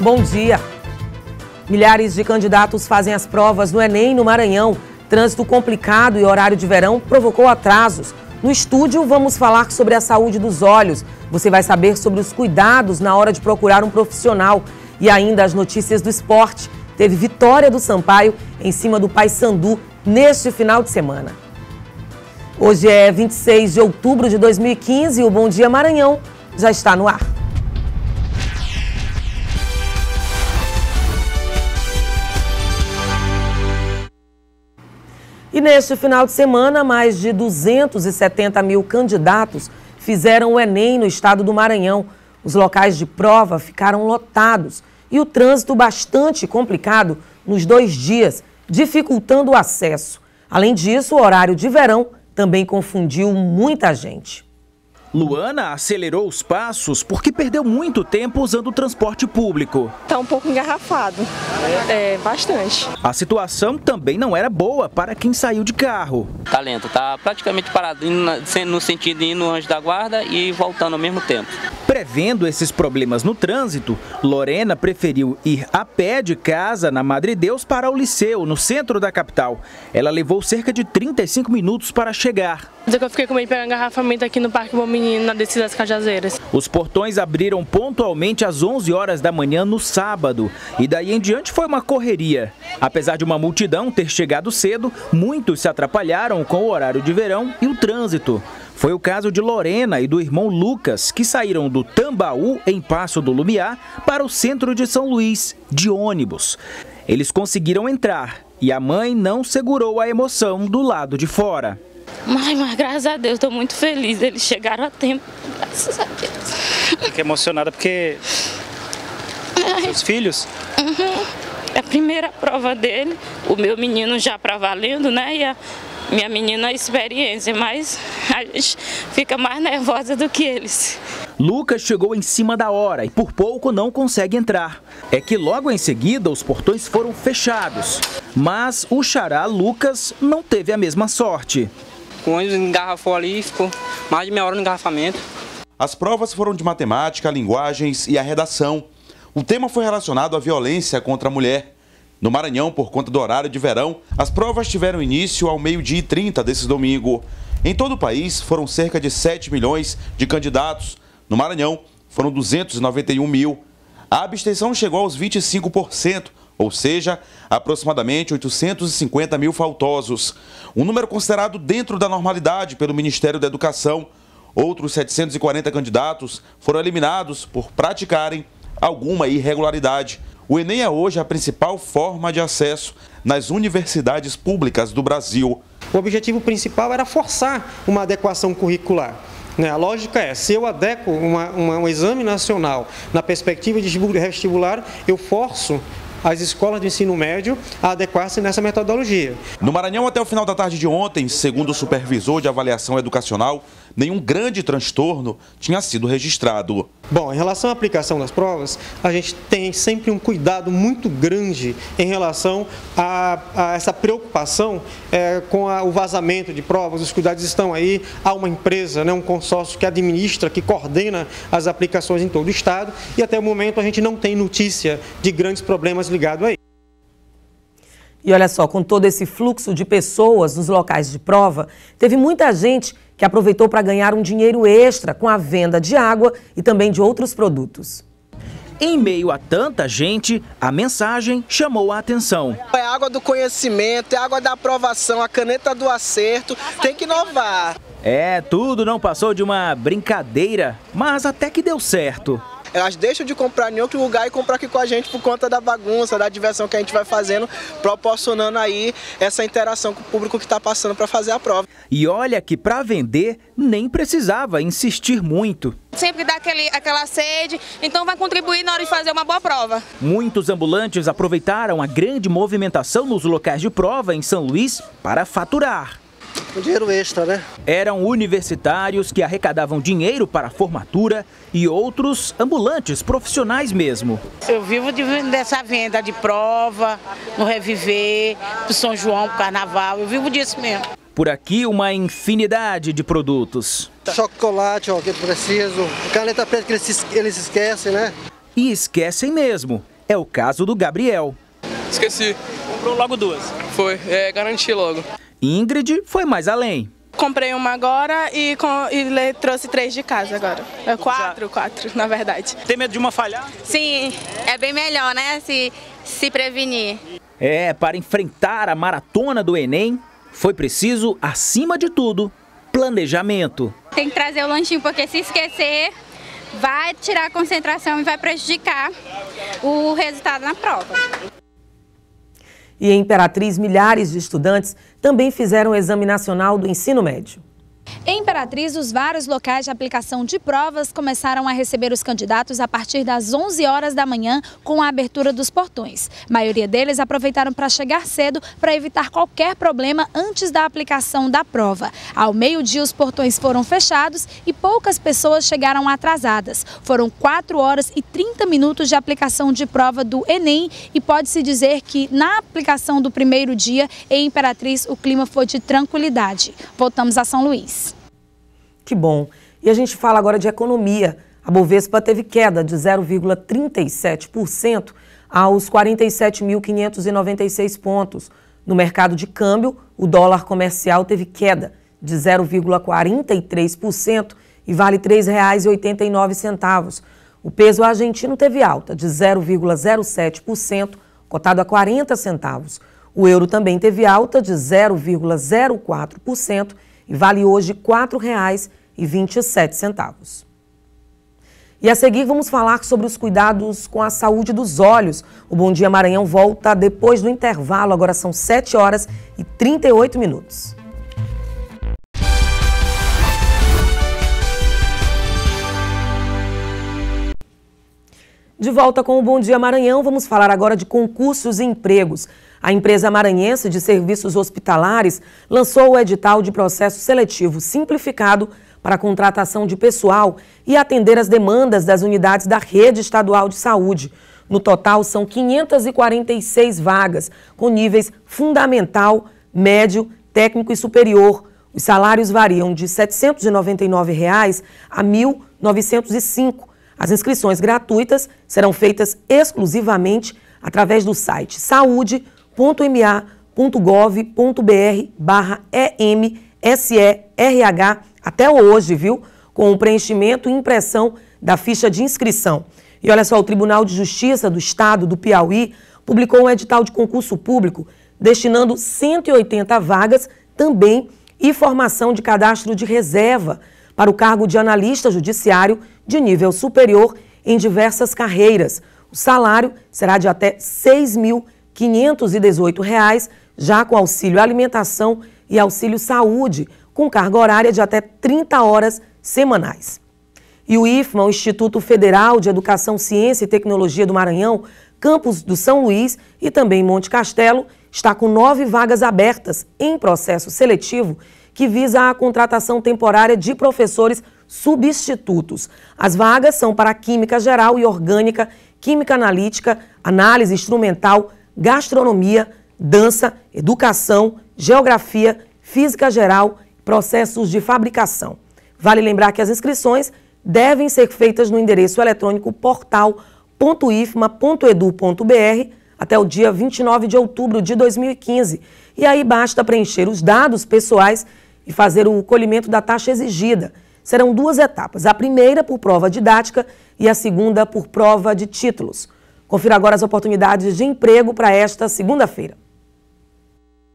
Bom dia. Milhares de candidatos fazem as provas no Enem no Maranhão. Trânsito complicado e horário de verão provocou atrasos. No estúdio, vamos falar sobre a saúde dos olhos. Você vai saber sobre os cuidados na hora de procurar um profissional. E ainda as notícias do esporte. Teve vitória do Sampaio em cima do Paysandu neste final de semana. Hoje é 26 de outubro de 2015 e o Bom Dia Maranhão já está no ar. E neste final de semana, mais de 270 mil candidatos fizeram o Enem no estado do Maranhão. Os locais de prova ficaram lotados e o trânsito bastante complicado nos 2 dias, dificultando o acesso. Além disso, o horário de verão também confundiu muita gente. Luana acelerou os passos porque perdeu muito tempo usando o transporte público. Está um pouco engarrafado, bastante. A situação também não era boa para quem saiu de carro. Tá lento, tá praticamente parado, no sentido de ir no Anjo da Guarda e voltando ao mesmo tempo. Prevendo esses problemas no trânsito, Lorena preferiu ir a pé de casa na Madre Deus para o Liceu, no centro da capital. Ela levou cerca de 35 minutos para chegar. Eu fiquei com medo de pegar engarrafamento aqui no Parque Bom Menino, na descida das Cajazeiras. Os portões abriram pontualmente às 11 horas da manhã no sábado. E daí em diante foi uma correria. Apesar de uma multidão ter chegado cedo, muitos se atrapalharam com o horário de verão e o trânsito. Foi o caso de Lorena e do irmão Lucas, que saíram do Tambaú, em Passo do Lumiar, para o centro de São Luís, de ônibus. Eles conseguiram entrar e a mãe não segurou a emoção do lado de fora. Mas graças a Deus, estou muito feliz, eles chegaram a tempo, graças a Deus. Fiquei emocionada porque os filhos... É a primeira prova dele, o meu menino já para valendo, né, e a minha menina a experiência, mas a gente fica mais nervosa do que eles. Lucas chegou em cima da hora e por pouco não consegue entrar. É que logo em seguida os portões foram fechados, mas o xará Lucas não teve a mesma sorte. O ônibus engarrafou ali e ficou mais de meia hora no engarrafamento. As provas foram de matemática, linguagens e a redação. O tema foi relacionado à violência contra a mulher. No Maranhão, por conta do horário de verão, as provas tiveram início ao 12h30 desse domingo. Em todo o país, foram cerca de 7 milhões de candidatos. No Maranhão, foram 291 mil. A abstenção chegou aos 25%, ou seja, aproximadamente 850 mil faltosos. Um número considerado dentro da normalidade pelo Ministério da Educação. Outros 740 candidatos foram eliminados por praticarem alguma irregularidade. O Enem é hoje a principal forma de acesso nas universidades públicas do Brasil. O objetivo principal era forçar uma adequação curricular. A lógica é, se eu adequo um exame nacional na perspectiva de vestibular, eu forço as escolas de ensino médio a adequar-se nessa metodologia. No Maranhão, até o final da tarde de ontem, segundo o supervisor de avaliação educacional, nenhum grande transtorno tinha sido registrado. Bom, em relação à aplicação das provas, a gente tem sempre um cuidado muito grande em relação a essa preocupação com o vazamento de provas. Os cuidados estão aí, há uma empresa, um consórcio que administra, que coordena as aplicações em todo o estado e até o momento a gente não tem notícia de grandes problemas ligados a isso. E olha só, com todo esse fluxo de pessoas nos locais de prova, teve muita gente que aproveitou para ganhar um dinheiro extra com a venda de água e também de outros produtos. Em meio a tanta gente, a mensagem chamou a atenção. É água do conhecimento, é água da aprovação, a caneta do acerto, tem que inovar. Tudo não passou de uma brincadeira, mas até que deu certo. Elas deixam de comprar em outro lugar e comprar aqui com a gente por conta da bagunça, da diversão que a gente vai fazendo, proporcionando aí essa interação com o público que está passando para fazer a prova. E olha que para vender nem precisava insistir muito. Sempre dá aquela sede, então vai contribuir na hora de fazer uma boa prova. Muitos ambulantes aproveitaram a grande movimentação nos locais de prova em São Luís para faturar. Um dinheiro extra, né? Eram universitários que arrecadavam dinheiro para a formatura e outros ambulantes profissionais mesmo. Eu vivo dessa venda de prova, no Reviver, pro São João, pro Carnaval, eu vivo disso mesmo. Por aqui, uma infinidade de produtos. Chocolate, ó, que eu preciso. Caneta preta que eles esquecem, né? E esquecem mesmo. é o caso do Gabriel. Esqueci. Comprou logo duas? Foi, garanti logo. Ingrid foi mais além. Comprei uma agora e trouxe 3 de casa agora. É 4, na verdade. Tem medo de uma falhar? Sim, é bem melhor, né, se prevenir. Para enfrentar a maratona do Enem, foi preciso, acima de tudo, planejamento. Tem que trazer o lanchinho, porque se esquecer, vai tirar a concentração e vai prejudicar o resultado na prova. E em Imperatriz, milhares de estudantes também fizeram o Exame Nacional do Ensino Médio. Em Imperatriz, os vários locais de aplicação de provas começaram a receber os candidatos a partir das 11 horas da manhã com a abertura dos portões. A maioria deles aproveitaram para chegar cedo para evitar qualquer problema antes da aplicação da prova. Ao meio-dia, os portões foram fechados e poucas pessoas chegaram atrasadas. Foram 4 horas e 30 minutos de aplicação de prova do Enem e pode-se dizer que na aplicação do primeiro dia, em Imperatriz, o clima foi de tranquilidade. Voltamos a São Luís. Que bom. E a gente fala agora de economia. A Bovespa teve queda de 0,37% aos 47.596 pontos. No mercado de câmbio, o dólar comercial teve queda de 0,43% e vale R$ 3,89. O peso argentino teve alta de 0,07%, cotado a 40 centavos. O euro também teve alta de 0,04% e vale hoje R$ 4,27. E a seguir vamos falar sobre os cuidados com a saúde dos olhos. O Bom Dia Maranhão volta depois do intervalo, agora são 7 horas e 38 minutos. De volta com o Bom Dia Maranhão, vamos falar agora de concursos e empregos. A empresa maranhense de serviços hospitalares lançou o edital de processo seletivo simplificado para a contratação de pessoal e atender às demandas das unidades da rede estadual de saúde. No total, são 546 vagas, com níveis fundamental, médio, técnico e superior. Os salários variam de R$ 799 a R$ 1.905. As inscrições gratuitas serão feitas exclusivamente através do site saude.ma.gov.br/EMSERH até hoje, viu? Com o preenchimento e impressão da ficha de inscrição. E olha só, o Tribunal de Justiça do Estado do Piauí publicou um edital de concurso público destinando 180 vagas também e formação de cadastro de reserva para o cargo de analista judiciário de nível superior em diversas carreiras. O salário será de até R$ 6.518, já com auxílio alimentação e auxílio saúde, com carga horária de até 30 horas semanais. E o IFMA, o Instituto Federal de Educação, Ciência e Tecnologia do Maranhão, campus do São Luís e também Monte Castelo, está com 9 vagas abertas em processo seletivo que visa a contratação temporária de professores substitutos. As vagas são para Química Geral e Orgânica, Química Analítica, Análise Instrumental, Gastronomia, Dança, Educação, Geografia, Física Geral, Processos de Fabricação. Vale lembrar que as inscrições devem ser feitas no endereço eletrônico portal.ifma.edu.br até o dia 29 de outubro de 2015. E aí basta preencher os dados pessoais e fazer o colhimento da taxa exigida. Serão 2 etapas, a primeira por prova didática e a segunda por prova de títulos. Confira agora as oportunidades de emprego para esta segunda-feira.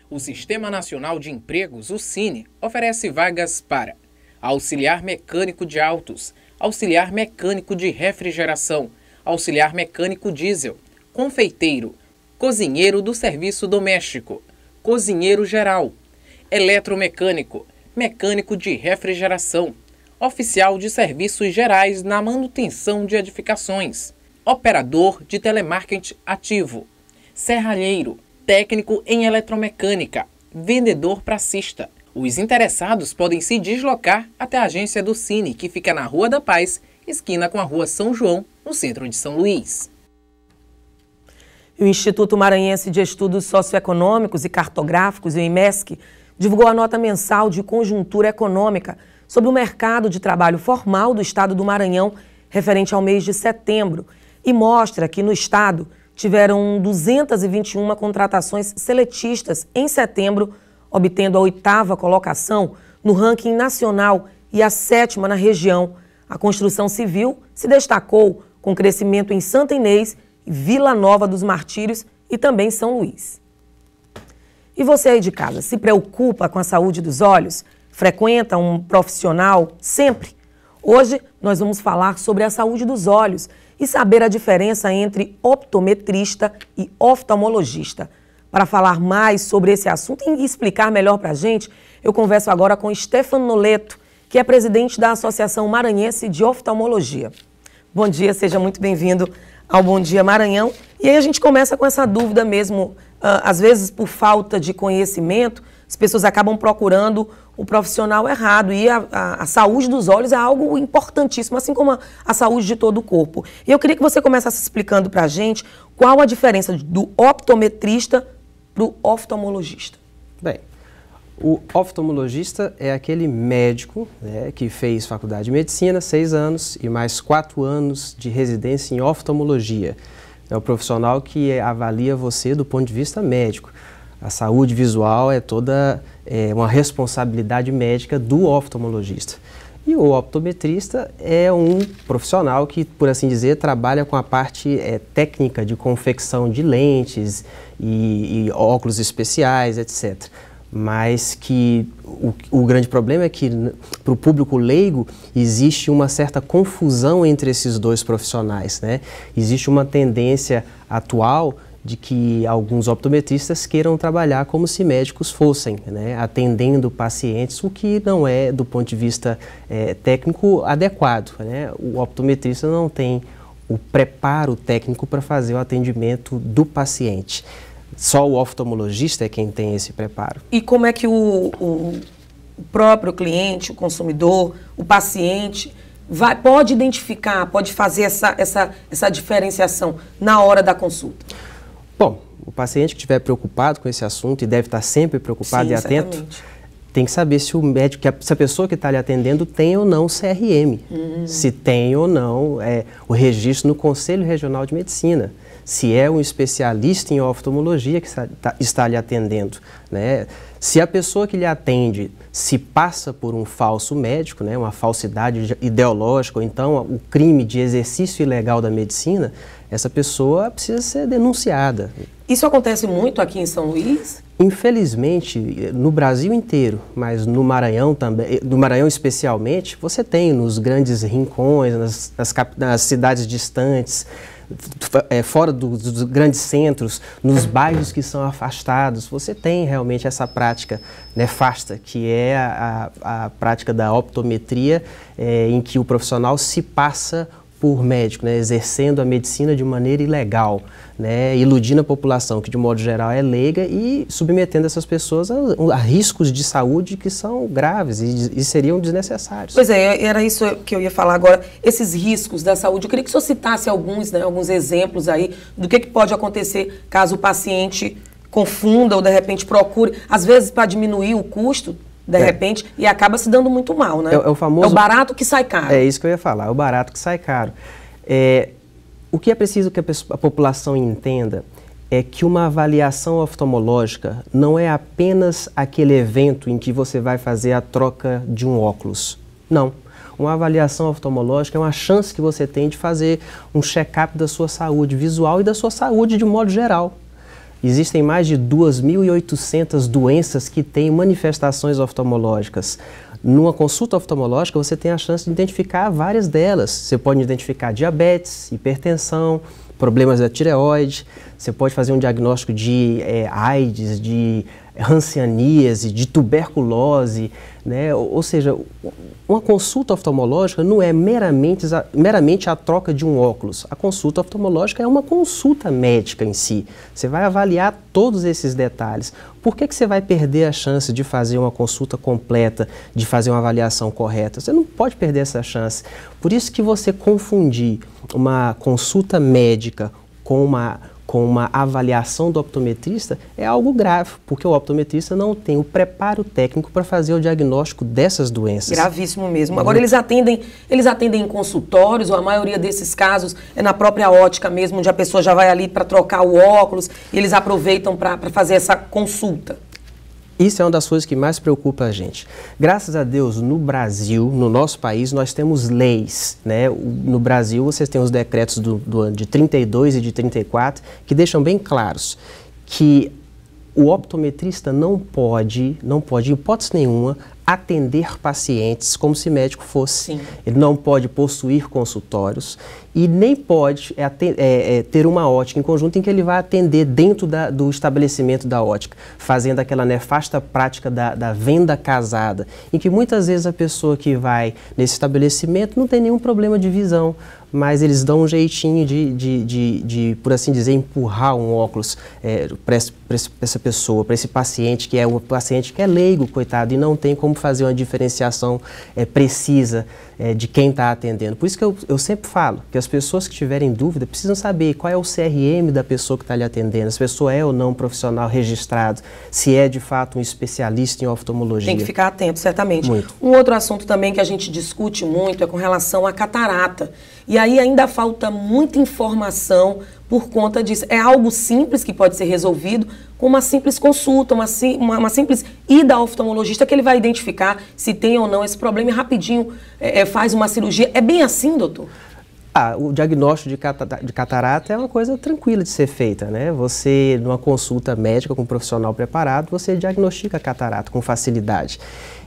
O Sistema Nacional de Empregos, o SINE, oferece vagas para auxiliar mecânico de autos, auxiliar mecânico de refrigeração, auxiliar mecânico diesel, confeiteiro, cozinheiro do serviço doméstico, cozinheiro geral, eletromecânico, mecânico de refrigeração, oficial de serviços gerais na manutenção de edificações, operador de telemarketing ativo, serralheiro, técnico em eletromecânica, vendedor pracista. Os interessados podem se deslocar até a agência do SINE, que fica na Rua da Paz, esquina com a Rua São João, no centro de São Luís. O Instituto Maranhense de Estudos Socioeconômicos e Cartográficos, o IMESC, divulgou a nota mensal de conjuntura econômica sobre o mercado de trabalho formal do estado do Maranhão, referente ao mês de setembro, e mostra que no estado tiveram 221 contratações seletistas em setembro, obtendo a 8ª colocação no ranking nacional e a 7ª na região. A construção civil se destacou com crescimento em Santa Inês, Vila Nova dos Martírios e também São Luís. E você aí de casa, se preocupa com a saúde dos olhos? Frequenta um profissional sempre? Hoje nós vamos falar sobre a saúde dos olhos e saber a diferença entre optometrista e oftalmologista. Para falar mais sobre esse assunto e explicar melhor para a gente, eu converso agora com Stefano Noleto, que é presidente da Associação Maranhense de Oftalmologia. Bom dia, seja muito bem-vindo ao Bom Dia Maranhão. E aí a gente começa com essa dúvida mesmo, às vezes por falta de conhecimento, as pessoas acabam procurando o profissional errado e a saúde dos olhos é algo importantíssimo, assim como a saúde de todo o corpo. E eu queria que você começasse explicando para a gente qual a diferença do optometrista para o oftalmologista. Bem, o oftalmologista é aquele médico, né, que fez faculdade de medicina, 6 anos, e mais 4 anos de residência em oftalmologia. É o profissional que avalia você do ponto de vista médico. A saúde visual é toda uma responsabilidade médica do oftalmologista. E o optometrista é um profissional que, por assim dizer, trabalha com a parte técnica de confecção de lentes e óculos especiais, etc. Mas que o grande problema é que, para o público leigo, existe uma certa confusão entre esses dois profissionais, né? Existe uma tendência atual de que alguns optometristas queiram trabalhar como se médicos fossem, né? Atendendo pacientes, o que não é, do ponto de vista técnico, adequado, né? O optometrista não tem o preparo técnico para fazer o atendimento do paciente. Só o oftalmologista é quem tem esse preparo. E como é que o próprio cliente, o consumidor, o paciente, pode identificar, pode fazer essa diferenciação na hora da consulta? Bom, o paciente que estiver preocupado com esse assunto e deve estar sempre preocupado. Sim, e atento, tem que saber se o médico, se a pessoa que está lhe atendendo tem ou não CRM, se tem ou não o registro no Conselho Regional de Medicina, se é um especialista em oftalmologia que está lhe atendendo, né? Se a pessoa que lhe atende se passa por um falso médico, né, uma falsidade ideológica, ou então o crime de exercício ilegal da medicina, essa pessoa precisa ser denunciada. Isso acontece muito aqui em São Luís? Infelizmente, no Brasil inteiro, mas no Maranhão também, no Maranhão especialmente, você tem nos grandes rincões, nas cidades distantes, fora dos grandes centros, nos bairros que são afastados, você tem realmente essa prática nefasta, que é a prática da optometria, em que o profissional se passa por médico, né, exercendo a medicina de maneira ilegal, né, iludindo a população, que de modo geral é leiga, e submetendo essas pessoas a riscos de saúde que são graves e seriam desnecessários. Pois é, era isso que eu ia falar agora, esses riscos da saúde. Eu queria que o senhor citasse alguns exemplos aí do que pode acontecer caso o paciente confunda ou de repente procure, às vezes para diminuir o custo, de repente, e acaba se dando muito mal, né? É o famoso... É o barato que sai caro. É isso que eu ia falar, é o barato que sai caro. O que é preciso que a população entenda é que uma avaliação oftalmológica não é apenas aquele evento em que você vai fazer a troca de um óculos. Não. Uma avaliação oftalmológica é uma chance que você tem de fazer um check-up da sua saúde visual e da sua saúde de modo geral. Existem mais de 2.800 doenças que têm manifestações oftalmológicas. Numa consulta oftalmológica, você tem a chance de identificar várias delas. Você pode identificar diabetes, hipertensão, problemas da tireoide, você pode fazer um diagnóstico de AIDS, de hanseníase, de tuberculose, né? Ou seja, uma consulta oftalmológica não é meramente a troca de um óculos. A consulta oftalmológica é uma consulta médica em si. Você vai avaliar todos esses detalhes. Por que você vai perder a chance de fazer uma consulta completa, de fazer uma avaliação correta? Você não pode perder essa chance. Por isso que você confundir uma consulta médica com uma avaliação do optometrista é algo grave, porque o optometrista não tem o preparo técnico para fazer o diagnóstico dessas doenças. Gravíssimo mesmo. Agora, eles atendem em consultórios, ou a maioria desses casos é na própria ótica mesmo, onde a pessoa já vai ali para trocar o óculos e eles aproveitam para fazer essa consulta? Isso é uma das coisas que mais preocupa a gente. Graças a Deus, no Brasil, no nosso país, nós temos leis, né? No Brasil, vocês têm os decretos do ano de 32 e de 34, que deixam bem claros que o optometrista não pode, em hipótese nenhuma, atender pacientes como se médico fosse. Sim. Ele não pode possuir consultórios e nem pode ter uma ótica em conjunto em que ele vai atender dentro do estabelecimento da ótica, fazendo aquela nefasta prática da venda casada, em que muitas vezes a pessoa que vai nesse estabelecimento não tem nenhum problema de visão, mas eles dão um jeitinho de por assim dizer, empurrar um óculos para essa pessoa, para esse paciente, que é um paciente que é leigo, coitado, e não tem como fazer uma diferenciação precisa de quem está atendendo. Por isso que eu sempre falo que as pessoas que tiverem dúvida precisam saber qual é o CRM da pessoa que está lhe atendendo, se a pessoa é ou não um profissional registrado, se é de fato um especialista em oftalmologia. Tem que ficar atento, certamente. Muito. Um outro assunto também que a gente discute muito é com relação à catarata. E aí ainda falta muita informação por conta disso. É algo simples que pode ser resolvido com uma simples consulta, uma simples ida ao oftalmologista, que ele vai identificar se tem ou não esse problema e rapidinho faz uma cirurgia. É bem assim, doutor? O diagnóstico de catarata é uma coisa tranquila de ser feita, né? Você, numa consulta médica com um profissional preparado, você diagnostica a catarata com facilidade.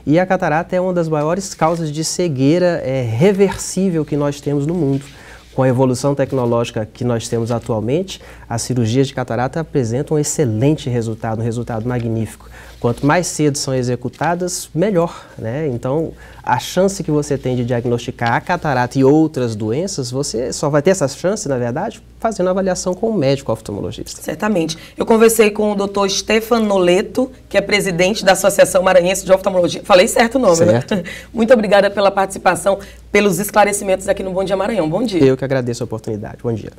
E a catarata é uma das maiores causas de cegueira reversível que nós temos no mundo. Com a evolução tecnológica que nós temos atualmente, as cirurgias de catarata apresentam um excelente resultado, um resultado magnífico. Quanto mais cedo são executadas, melhor, né? Então, a chance que você tem de diagnosticar a catarata e outras doenças, você só vai ter essa chance, na verdade, fazendo a avaliação com um médico oftalmologista. Certamente. Eu conversei com o doutor Stefan Noleto, que é presidente da Associação Maranhense de Oftalmologia. Falei certo o nome, certo, né? Muito obrigada pela participação, pelos esclarecimentos aqui no Bom Dia Maranhão. Bom dia. Eu que agradeço a oportunidade. Bom dia.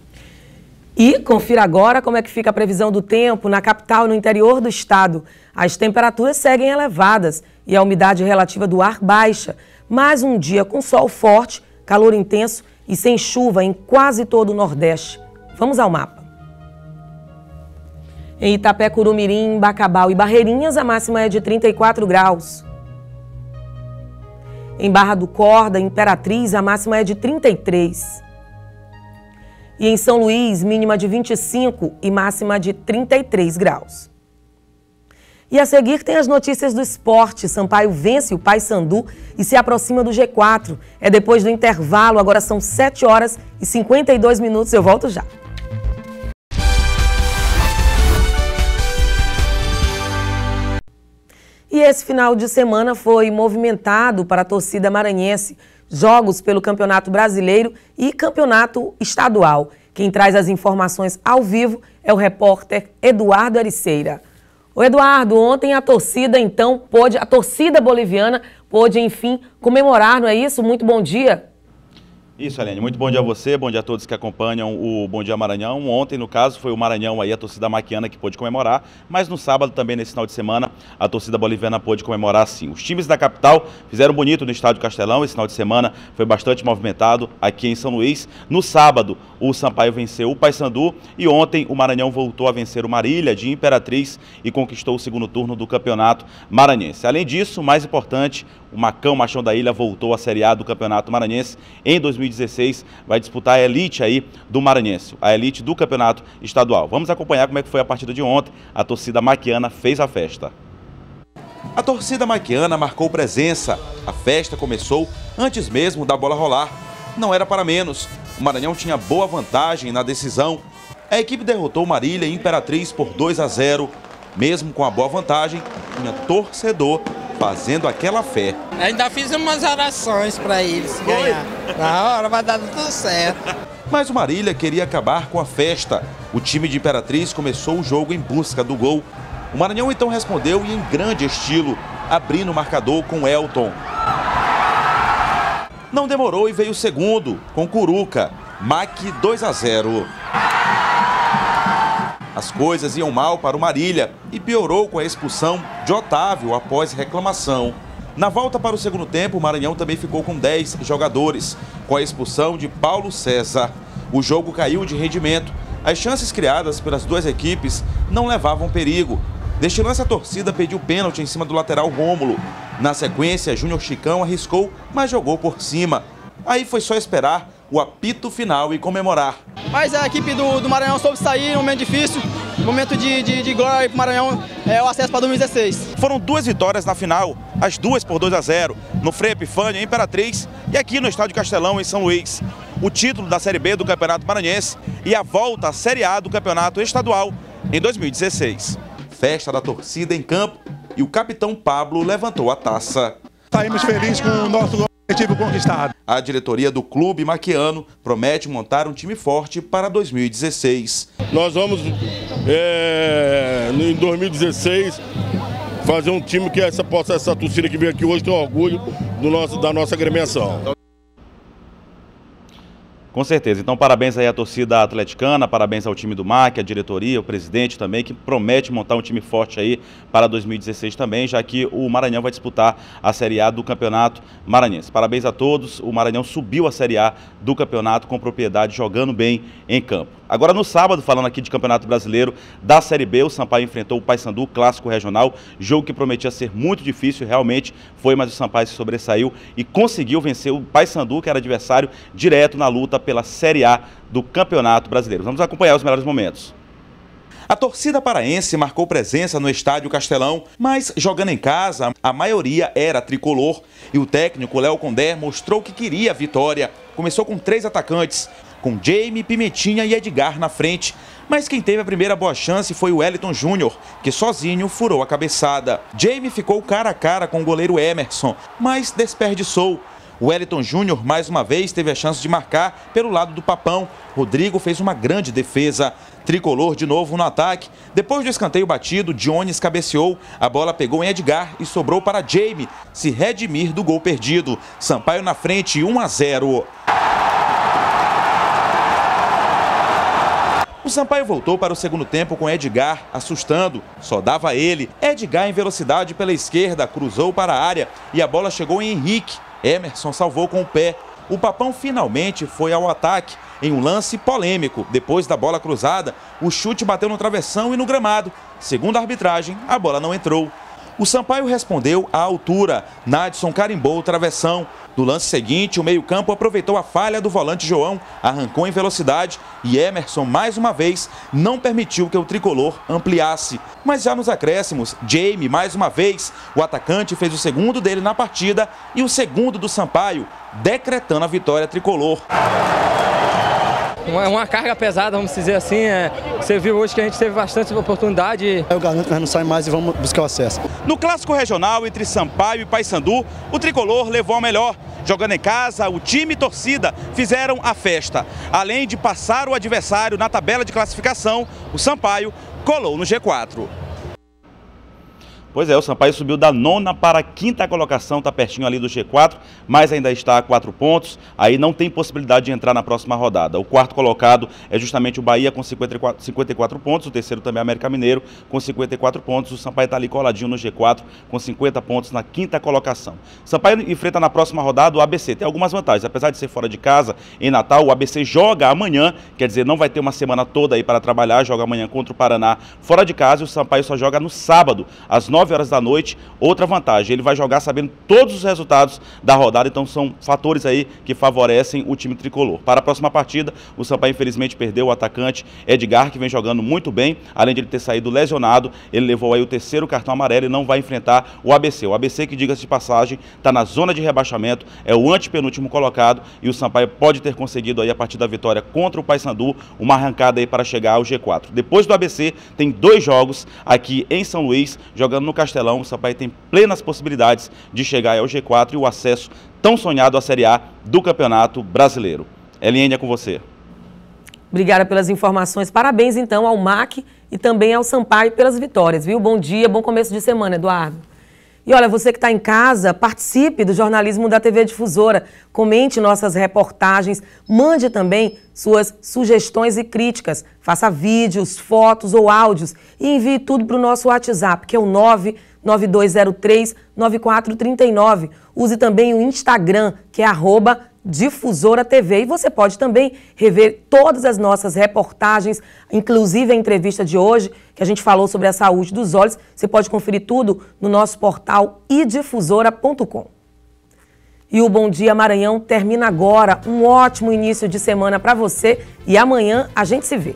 E confira agora como é que fica a previsão do tempo na capital e no interior do estado. As temperaturas seguem elevadas e a umidade relativa do ar baixa. Mais um dia com sol forte, calor intenso e sem chuva em quase todo o Nordeste. Vamos ao mapa. Em Itapé, Curumirim, Bacabal e Barreirinhas, a máxima é de 34 graus. Em Barra do Corda, Imperatriz, a máxima é de 33. E em São Luís, mínima de 25 e máxima de 33 graus. E a seguir tem as notícias do esporte. Sampaio vence o Paysandu e se aproxima do G4. É depois do intervalo, agora são 7 horas e 52 minutos. Eu volto já. E esse final de semana foi movimentado para a torcida maranhense. Jogos pelo Campeonato Brasileiro e Campeonato Estadual. Quem traz as informações ao vivo é o repórter Eduardo Ericeira. Ô Eduardo, ontem a torcida boliviana pôde, enfim, comemorar, não é isso? Muito bom dia. Isso, Helene. Muito bom dia a você, bom dia a todos que acompanham o Bom Dia Maranhão. Ontem, no caso, foi o Maranhão aí, a torcida maquiana que pôde comemorar, mas no sábado também, nesse final de semana, a torcida boliviana pôde comemorar sim. Os times da capital fizeram bonito no Estádio Castelão, esse final de semana foi bastante movimentado aqui em São Luís. No sábado, o Sampaio venceu o Paysandu e ontem o Maranhão voltou a vencer o Marília de Imperatriz e conquistou o segundo turno do Campeonato Maranhense. Além disso, mais importante, o Machão da Ilha voltou à Série A do Campeonato Maranhense. Em 2016 vai disputar a elite aí do Maranhense, a elite do Campeonato Estadual. Vamos acompanhar como é que foi a partida de ontem. A torcida maquiana fez a festa. A torcida maquiana marcou presença. A festa começou antes mesmo da bola rolar. Não era para menos. O Maranhão tinha boa vantagem na decisão. A equipe derrotou Marília e Imperatriz por 2-0. Mesmo com a boa vantagem, tinha torcedor fazendo aquela fé. Ainda fiz umas orações para eles ganhar. Na hora vai dar tudo certo. Mas o Marília queria acabar com a festa. O time de Imperatriz começou o jogo em busca do gol. O Maranhão então respondeu e em grande estilo, abrindo o marcador com Elton. Não demorou e veio o segundo, com Curuca. Mac 2-0. As coisas iam mal para o Marília e piorou com a expulsão de Otávio após reclamação. Na volta para o segundo tempo, o Maranhão também ficou com 10 jogadores, com a expulsão de Paulo César. O jogo caiu de rendimento. As chances criadas pelas duas equipes não levavam perigo. Deste lance, a torcida pediu pênalti em cima do lateral Rômulo. Na sequência, Júnior Chicão arriscou, mas jogou por cima. Aí foi só esperar o apito final e comemorar. Mas a equipe do Maranhão soube sair num momento difícil, momento de glória para o Maranhão, o acesso para 2016. Foram 2 vitórias na final, as duas por 2-0, no Frei Epifânio, em Imperatriz e aqui no Estádio Castelão, em São Luís. O título da Série B do Campeonato Maranhense e a volta à Série A do Campeonato Estadual em 2016. Festa da torcida em campo e o capitão Pablo levantou a taça. Saímos felizes com o nosso objetivo conquistado. A diretoria do clube maquiano promete montar um time forte para 2016. Nós vamos, em 2016, fazer um time que essa torcida que veio aqui hoje tem orgulho da nossa agremiação. Com certeza. Então, parabéns aí à torcida atleticana, parabéns ao time do MAC, à diretoria, o presidente também, que promete montar um time forte aí para 2016 também, já que o Maranhão vai disputar a Série A do Campeonato Maranhense. Parabéns a todos. O Maranhão subiu a Série A do campeonato com propriedade, jogando bem em campo. Agora, no sábado, falando aqui de Campeonato Brasileiro da Série B, o Sampaio enfrentou o Paysandu, clássico regional, jogo que prometia ser muito difícil, realmente foi, mas o Sampaio se sobressaiu e conseguiu vencer o Paysandu, que era adversário direto na luta pela Série A do Campeonato Brasileiro. Vamos acompanhar os melhores momentos. A torcida paraense marcou presença no Estádio Castelão, mas jogando em casa, a maioria era tricolor. E o técnico Léo Condé mostrou que queria a vitória. Começou com 3 atacantes, com Jamie, Pimentinha e Edgar na frente. Mas quem teve a primeira boa chance foi o Wellington Júnior, que sozinho furou a cabeçada. Jamie ficou cara a cara com o goleiro Emerson, mas desperdiçou. O Wellington Júnior, mais uma vez, teve a chance de marcar pelo lado do Papão. Rodrigo fez uma grande defesa. Tricolor de novo no ataque. Depois do escanteio batido, Jones cabeceou. A bola pegou em Edgar e sobrou para Jamie se redimir do gol perdido. Sampaio na frente, 1-0. O Sampaio voltou para o segundo tempo com Edgar assustando. Só dava ele. Edgar em velocidade pela esquerda, cruzou para a área e a bola chegou em Henrique. Emerson salvou com o pé. O Papão finalmente foi ao ataque em um lance polêmico. Depois da bola cruzada, o chute bateu no travessão e no gramado. Segundo a arbitragem, a bola não entrou. O Sampaio respondeu à altura. Nadson carimbou o travessão. No lance seguinte, o meio-campo aproveitou a falha do volante João, arrancou em velocidade e Emerson, mais uma vez, não permitiu que o tricolor ampliasse. Mas já nos acréscimos, Jamie, mais uma vez, o atacante fez o segundo dele na partida e o segundo do Sampaio, decretando a vitória tricolor. Uma carga pesada, vamos dizer assim. Você viu hoje que a gente teve bastante oportunidade. Eu garanto que nós não saímos mais e vamos buscar o acesso. No clássico regional entre Sampaio e Paysandu, o tricolor levou a melhor. Jogando em casa, o time e torcida fizeram a festa. Além de passar o adversário na tabela de classificação, o Sampaio colou no G4. Pois é, o Sampaio subiu da 9ª para a 5ª colocação, está pertinho ali do G4, mas ainda está a 4 pontos, aí não tem possibilidade de entrar na próxima rodada. O quarto colocado é justamente o Bahia com 54 pontos, o terceiro também é o América Mineiro com 54 pontos, o Sampaio está ali coladinho no G4 com 50 pontos na 5ª colocação. Sampaio enfrenta na próxima rodada o ABC, tem algumas vantagens, apesar de ser fora de casa, em Natal, o ABC joga amanhã, quer dizer, não vai ter uma semana toda aí para trabalhar, joga amanhã contra o Paraná fora de casa e o Sampaio só joga no sábado, às 9 horas da noite. Outra vantagem, ele vai jogar sabendo todos os resultados da rodada, então são fatores aí que favorecem o time tricolor. Para a próxima partida, o Sampaio infelizmente perdeu o atacante Edgar, que vem jogando muito bem, além de ele ter saído lesionado, ele levou aí o 3º cartão amarelo e não vai enfrentar o ABC. O ABC, que diga-se de passagem, está na zona de rebaixamento, é o antepenúltimo colocado e o Sampaio pode ter conseguido aí a partir da vitória contra o Paysandu, uma arrancada aí para chegar ao G4. Depois do ABC, tem 2 jogos aqui em São Luís, jogando no Castelão. O Sampaio tem plenas possibilidades de chegar ao G4 e o acesso tão sonhado à Série A do Campeonato Brasileiro. Eliane, é com você. Obrigada pelas informações. Parabéns, então, ao MAC e também ao Sampaio pelas vitórias, viu? Bom dia, bom começo de semana, Eduardo. E olha, você que está em casa, participe do jornalismo da TV Difusora, comente nossas reportagens, mande também suas sugestões e críticas, faça vídeos, fotos ou áudios e envie tudo para o nosso WhatsApp, que é o 99203-9439. Use também o Instagram, que é @Difusora TV. E você pode também rever todas as nossas reportagens, inclusive a entrevista de hoje, que a gente falou sobre a saúde dos olhos. Você pode conferir tudo no nosso portal idifusora.com. E o Bom Dia Maranhão termina agora. Um ótimo início de semana para você e amanhã a gente se vê.